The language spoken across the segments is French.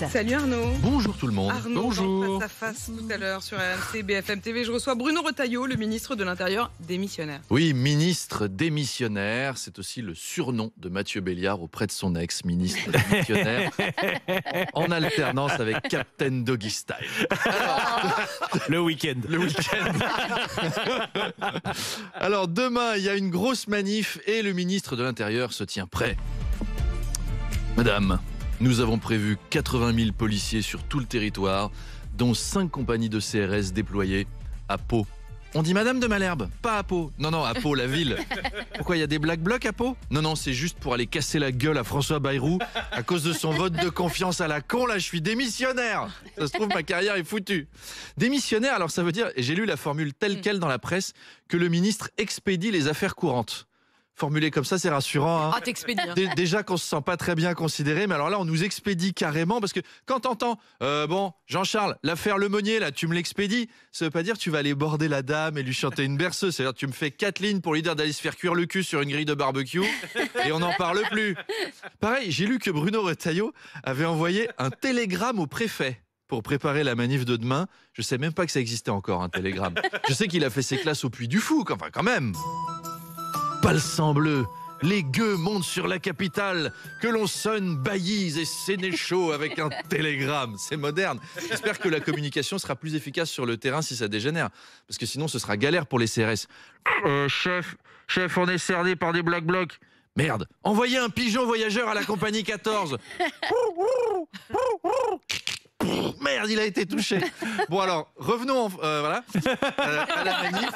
Salut Arnaud. Bonjour tout le monde. Arnaud, Bonjour. dans Face à Face tout à l'heure sur RMC, BFM TV, je reçois Bruno Retailleau, le ministre de l'Intérieur démissionnaire. Oui, ministre démissionnaire, c'est aussi le surnom de Mathieu Béliard auprès de son ex-ministre démissionnaire, en alternance avec Captain Doggy Style. Le week-end. Le week-end. Alors demain, il y a une grosse manif et le ministre de l'Intérieur se tient prêt. Madame, nous avons prévu 80 000 policiers sur tout le territoire, dont 5 compagnies de CRS déployées à Pau. On dit Madame de Malherbe, pas à Pau. Non, à Pau, la ville. Pourquoi, il y a des Black Blocs à Pau? Non, c'est juste pour aller casser la gueule à François Bayrou à cause de son vote de confiance à la con. Là, je suis démissionnaire. Ça se trouve, ma carrière est foutue. Démissionnaire, alors ça veut dire, et j'ai lu la formule telle quelle dans la presse, que le ministre expédie les affaires courantes. Formulé comme ça, c'est rassurant. Hein. Ah, t'expédies. Déjà qu'on se sent pas très bien considéré, mais alors là, on nous expédie carrément, parce que quand t'entends, bon, Jean-Charles, l'affaire Lemonnier, là, tu me l'expédies, ça veut pas dire que tu vas aller border la dame et lui chanter une berceuse. C'est-à-dire, tu me fais 4 lignes pour lui dire d'aller se faire cuire le cul sur une grille de barbecue, et on n'en parle plus. Pareil, j'ai lu que Bruno Retailleau avait envoyé un télégramme au préfet pour préparer la manif de demain. Je sais même pas que ça existait encore, un télégramme. Je sais qu'il a fait ses classes au Puy du Fou, enfin, quand même. Pas le sang bleu, les gueux montent sur la capitale, que l'on sonne Baillies et Sénéchaux avec un télégramme. C'est moderne. J'espère que la communication sera plus efficace sur le terrain si ça dégénère. Parce que sinon, ce sera galère pour les CRS. Chef, on est cerné par des Black Blocs. Merde, envoyez un pigeon voyageur à la compagnie 14. Merde, il a été touché. Bon alors, revenons à la manif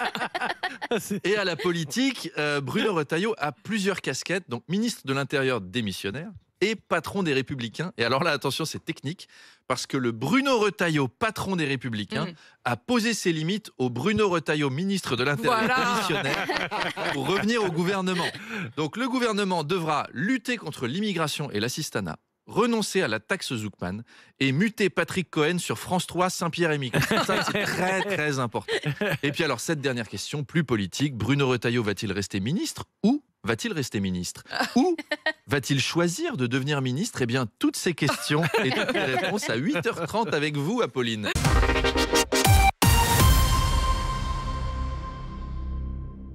et à la politique. Bruno Retailleau a plusieurs casquettes, donc ministre de l'Intérieur démissionnaire et patron des Républicains. Et alors là, attention, c'est technique, parce que le Bruno Retailleau, patron des Républicains, a posé ses limites au Bruno Retailleau, ministre de l'Intérieur démissionnaire, pour revenir au gouvernement. Donc le gouvernement devra lutter contre l'immigration et l'assistanat, renoncer à la taxe Zuckman et muter Patrick Cohen sur France 3 Saint-Pierre-et-Miquelon. Ça, c'est très, très important. Et puis alors, cette dernière question, plus politique, Bruno Retailleau va-t-il rester ministre ou va-t-il rester ministre? Ou va-t-il choisir de devenir ministre? Eh bien, toutes ces questions et toutes les réponses à 8h30 avec vous, Apolline.